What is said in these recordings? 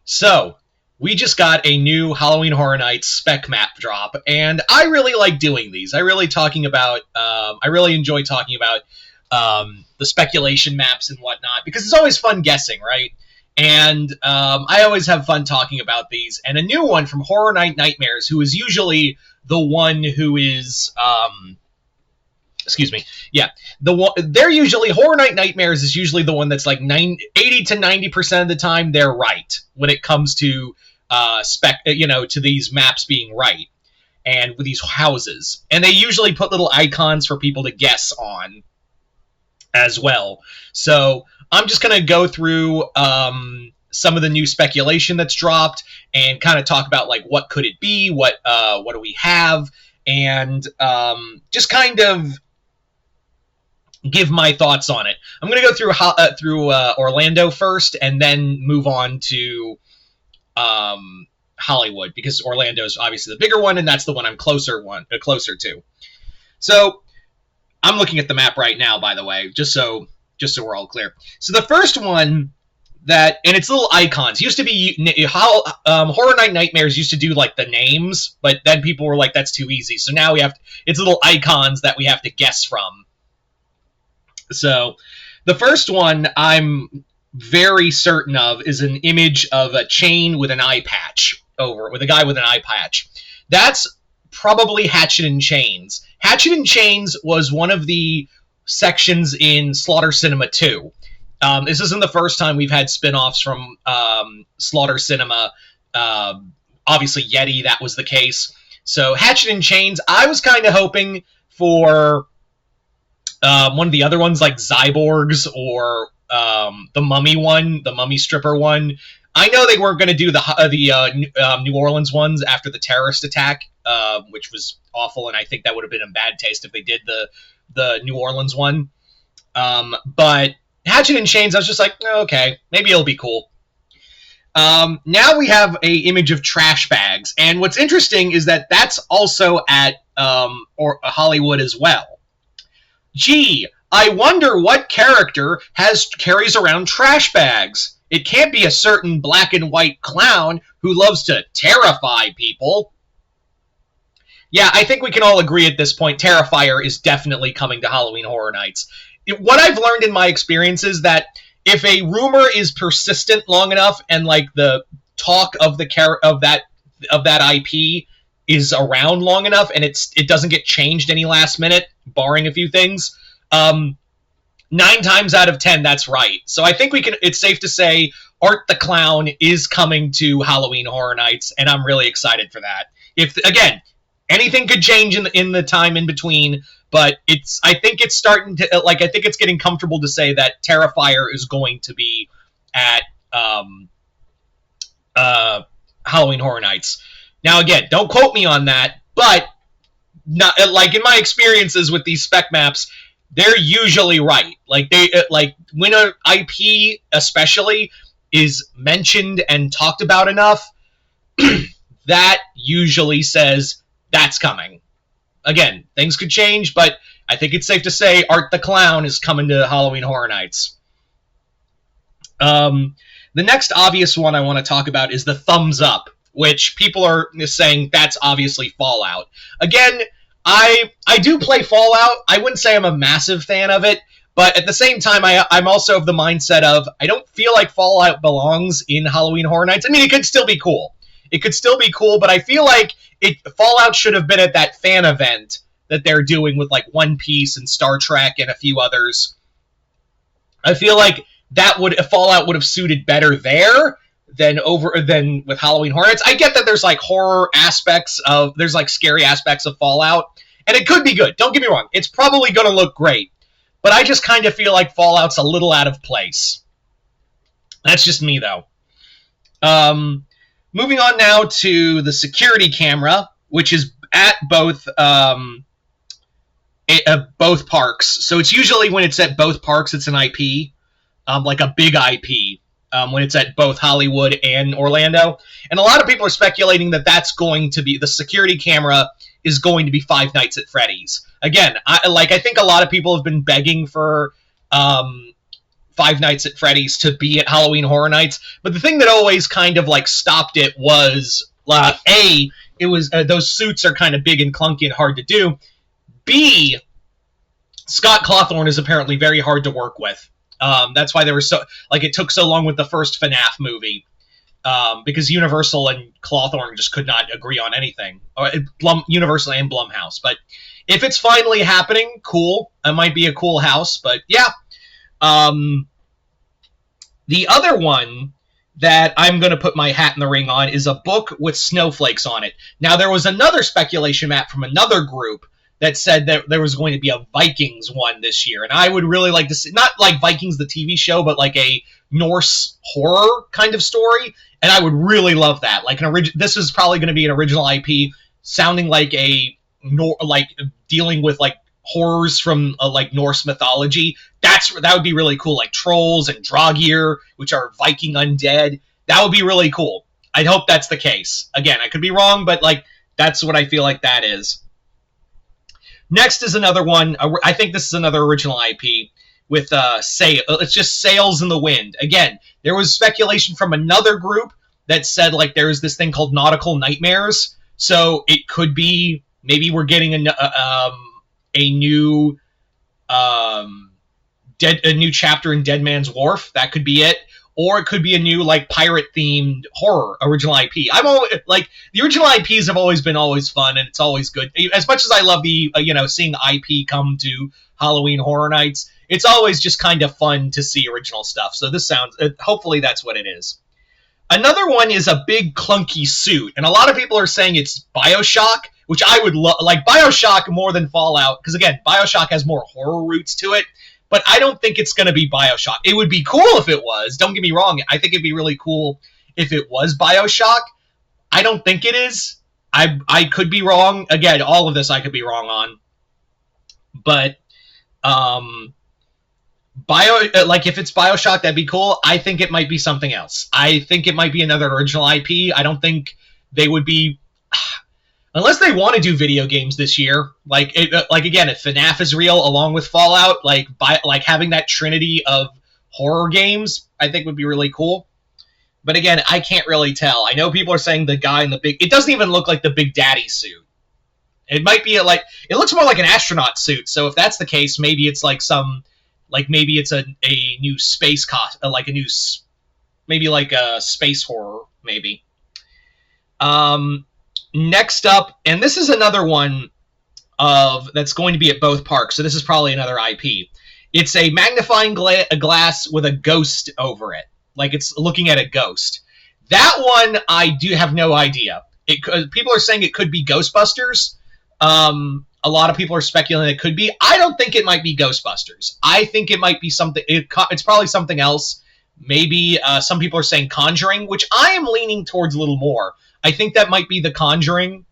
So, we just got a new Halloween Horror Nights spec map drop, and I really like doing these. I really enjoy talking about the speculation maps and whatnot, because it's always fun guessing, right? And I always have fun talking about these. And a new one from Horror Night Nightmares, who is usually the one who is... excuse me. Yeah, they're usually Horror Night Nightmares is usually the one that's like 80 to 90% of the time they're right when it comes to to these maps being right and with these houses, and they usually put little icons for people to guess on as well. So I'm just gonna go through some of the new speculation that's dropped and kind of talk about like what could it be, what do we have, and just kind of give my thoughts on it. I'm going to go through Orlando first, and then move on to Hollywood, because Orlando is obviously the bigger one, and that's the one I'm closer to. So I'm looking at the map right now, by the way, just so we're all clear. So the first one and it's little icons. Used to be Horror Night Nightmares used to do like the names, but then people were like, that's too easy. So now it's little icons that we have to guess from. So, the first one I'm very certain of is an image of a chain with an eye patch with a guy with an eye patch. That's probably Hatchet and Chains. Hatchet and Chains was one of the sections in Slaughter Cinema 2. This isn't the first time we've had spin-offs from Slaughter Cinema. Obviously, Yeti, that was the case. So, Hatchet and Chains, I was kind of hoping for... one of the other ones, like Zyborgs or the Mummy Stripper one. I know they weren't going to do the New Orleans ones after the terrorist attack, which was awful, and I think that would have been in bad taste if they did the New Orleans one. But Hatchet and Chains, I was just like, okay, maybe it'll be cool. Now we have a image of trash bags, and what's interesting is that that's also at Hollywood as well. Gee, I wonder what character carries around trash bags. It can't be a certain black and white clown who loves to terrify people. Yeah, I think we can all agree at this point, Terrifier is definitely coming to Halloween Horror Nights. What I've learned in my experience is that if a rumor is persistent long enough, and like the talk of that IP is around long enough, and it doesn't get changed any last minute, barring a few things, 9 times out of 10 that's right. So I think it's safe to say Art the Clown is coming to Halloween Horror Nights, and I'm really excited for that. If again, anything could change in the time in between, but I think it's starting to I think it's getting comfortable to say that Terrifier is going to be at Halloween Horror Nights. Now, again, don't quote me on that, but not, like in my experiences with these spec maps, they're usually right. Like when an IP especially is mentioned and talked about enough, that usually says that's coming. Again, things could change, but I think it's safe to say Art the Clown is coming to Halloween Horror Nights. The next obvious one I want to talk about is the thumbs up, which people are saying that's obviously Fallout. Again, I do play Fallout. I wouldn't say I'm a massive fan of it, but at the same time, I'm also of the mindset of I don't feel like Fallout belongs in Halloween Horror Nights. I mean, it could still be cool. But I feel like Fallout should have been at that fan event that they're doing with like One Piece and Star Trek and a few others. I feel like Fallout would have suited better there than with Halloween Horror Nights. I get that there's like there's like scary aspects of Fallout, and it could be good. Don't get me wrong. It's probably going to look great, but I just kind of feel like Fallout's a little out of place. That's just me, though. Moving on now to the security camera, which is at both parks. So it's usually when it's at both parks, it's an IP, like a big IP. When it's at both Hollywood and Orlando. And a lot of people are speculating that the security camera is going to be Five Nights at Freddy's. Again, I think a lot of people have been begging for Five Nights at Freddy's to be at Halloween Horror Nights. But the thing that always kind of like stopped it was it was those suits are kind of big and clunky and hard to do. B, Scott Cawthon is apparently very hard to work with. That's why it took so long with the first FNAF movie. Because Universal and Cawthon just could not agree on anything. Universal and Blumhouse. But if it's finally happening, cool. It might be a cool house, but yeah. The other one that I'm going to put my hat in the ring on is a book with snowflakes on it. Now, there was another speculation map from another group that said that there was going to be a Vikings one this year, and I would really like to see, not like Vikings the TV show, but like a Norse horror kind of story, and I would really love that. Like this is probably going to be an original IP, sounding like dealing with like horrors from like Norse mythology. That would be really cool, like trolls and Draugr, which are Viking undead. That would be really cool. I'd hope that's the case. Again, I could be wrong, but like that's what I feel like that is. Next is another one. I think this is another original IP with it's just Sails in the Wind. Again, there was speculation from another group that said like there's this thing called Nautical Nightmares. So it could be maybe we're getting a new chapter in Dead Man's Wharf. That could be it. Or it could be a new like pirate themed horror original IP. I'm always like the original IPs have always been fun, and it's always good. As much as I love the seeing IP come to Halloween Horror Nights, it's always just kind of fun to see original stuff. So this sounds hopefully that's what it is. Another one is a big clunky suit, and a lot of people are saying it's BioShock, which I would like BioShock more than Fallout, because again, BioShock has more horror roots to it. But I don't think it's going to be BioShock. It would be cool if it was. Don't get me wrong. I think it'd be really cool if it was BioShock. I don't think it is. I could be wrong. Again, all of this I could be wrong on. But if it's BioShock, that'd be cool. I think it might be something else. I think it might be another original IP. I don't think they would be... Unless they want to do video games this year, again, if FNAF is real along with Fallout, having that trinity of horror games, I think would be really cool. But again, I can't really tell. I know people are saying the guy in the big... It doesn't even look like the Big Daddy suit. It might be it looks more like an astronaut suit. So if that's the case, maybe it's like maybe it's a new space maybe like a space horror, maybe. Next up, and this is another one that's going to be at both parks, so this is probably another IP. It's a magnifying glass with a ghost over it, like it's looking at a ghost. That one, I do have no idea. People are saying it could be Ghostbusters. A lot of people are speculating it could be. I don't think it might be Ghostbusters. I think it might be something. It's probably something else. Maybe some people are saying Conjuring, which I am leaning towards a little more. I think that might be The Conjuring,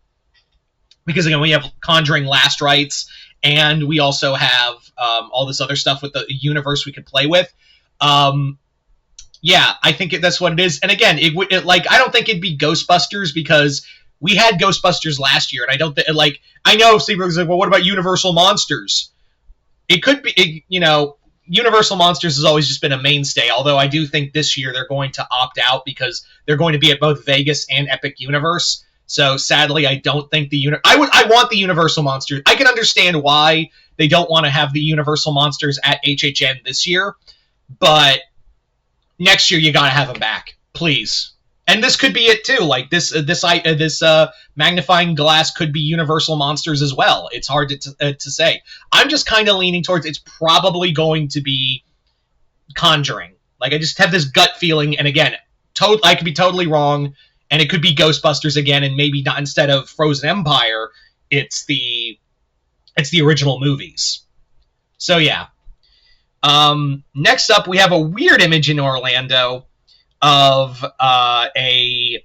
because again, we have Conjuring Last Rites, and we also have all this other stuff with the universe we could play with. Yeah, I think that's what it is. And again, I don't think it'd be Ghostbusters, because we had Ghostbusters last year, and I don't I know Steve's like, well, what about Universal Monsters? It could be, Universal Monsters has always just been a mainstay, although I do think this year they're going to opt out because they're going to be at both Vegas and Epic Universe. So sadly, I don't think I want the Universal Monsters. I can understand why they don't want to have the Universal Monsters at HHN this year, but next year you got to have them back, please. And this could be it too. Like this magnifying glass could be Universal Monsters as well. It's hard to say. I'm just kind of leaning towards it's probably going to be Conjuring. Like I just have this gut feeling. And again, I could be totally wrong. And it could be Ghostbusters again. And maybe not, instead of Frozen Empire, it's the original movies. So yeah. Next up, we have a weird image in Orlando of a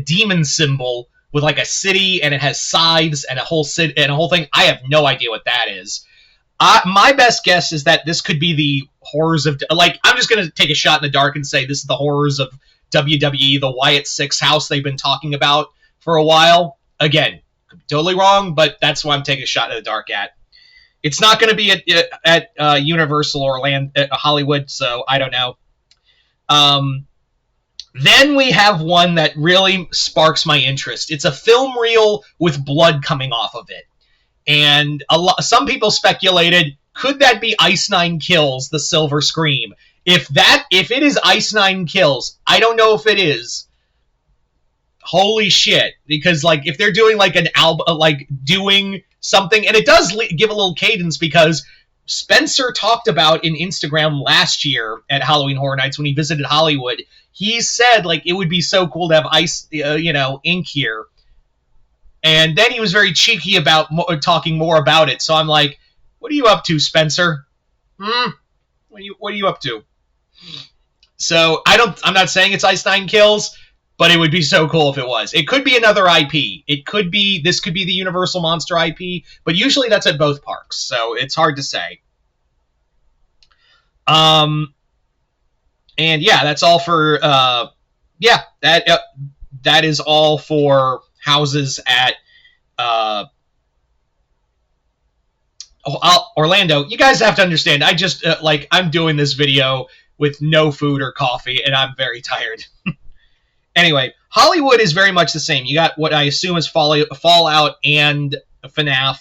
demon symbol with like a city, and it has scythes and a whole city and a whole thing. I have no idea what that is. My best guess is that this could be the horrors of I'm just gonna take a shot in the dark and say this is the horrors of WWE, the Wyatt Six house they've been talking about for a while. Again, could be totally wrong, but that's why I'm taking a shot in the dark at. It's not going to be at Universal Orlando, at Hollywood, so I don't know. Then we have one that really sparks my interest. It's a film reel with blood coming off of it. And some people speculated, could that be Ice Nine Kills, the Silver Scream? If it is Ice Nine Kills, I don't know if it is. Holy shit. Because, like, if they're doing, like, an album, like, doing something, and it does give a little cadence, because Spencer talked about in Instagram last year at Halloween Horror Nights when he visited Hollywood, he said, like, it would be so cool to have ice, ink here. And then he was very cheeky about talking more about it. So I'm like, what are you up to, Spencer? What are you up to? So I'm not saying it's Ice Nine Kills, but it would be so cool if it was. It could be another IP. This could be the Universal Monster IP, but usually that's at both parks, so it's hard to say. And yeah, that's all for that is all for houses at Orlando. You guys have to understand, I just I'm doing this video with no food or coffee, and I'm very tired. Anyway, Hollywood is very much the same. You got what I assume is Fallout and FNAF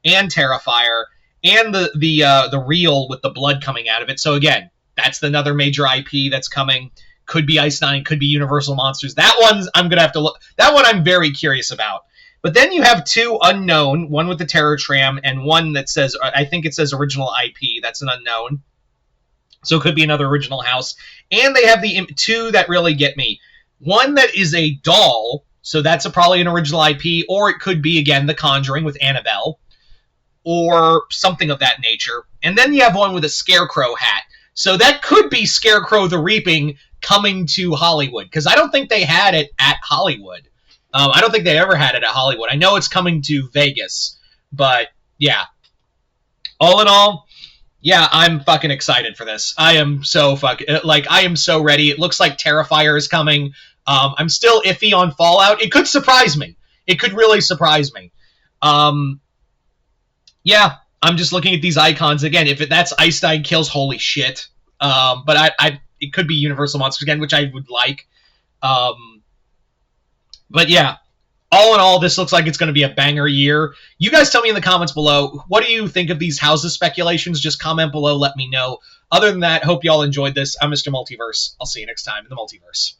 and Terrifier and the reel with the blood coming out of it. So again, that's another major IP that's coming. Could be Ice Nine, could be Universal Monsters. That one's I'm gonna have to look. That one I'm very curious about. But then you have two unknown, one with the Terror Tram and one that says, I think it says original IP. That's an unknown. So it could be another original house. And they have the two that really get me. One that is a doll, so that's probably an original IP, or it could be, again, The Conjuring with Annabelle, or something of that nature. And then you have one with a Scarecrow hat. So that could be Scarecrow the Reaping coming to Hollywood, because I don't think they had it at Hollywood. I don't think they ever had it at Hollywood. I know it's coming to Vegas, but yeah. All in all, yeah, I'm fucking excited for this. I am so I am so ready. It looks like Terrifier is coming. I'm still iffy on Fallout. It could surprise me. It could really surprise me. Yeah, I'm just looking at these icons again. If that's Ice Nine Kills, holy shit. But it could be Universal Monsters again, which I would like. But yeah, all in all, this looks like it's going to be a banger year. You guys tell me in the comments below, what do you think of these houses speculations? Just comment below, let me know. Other than that, hope you all enjoyed this. I'm Mr. Multiverse. I'll see you next time in the Multiverse.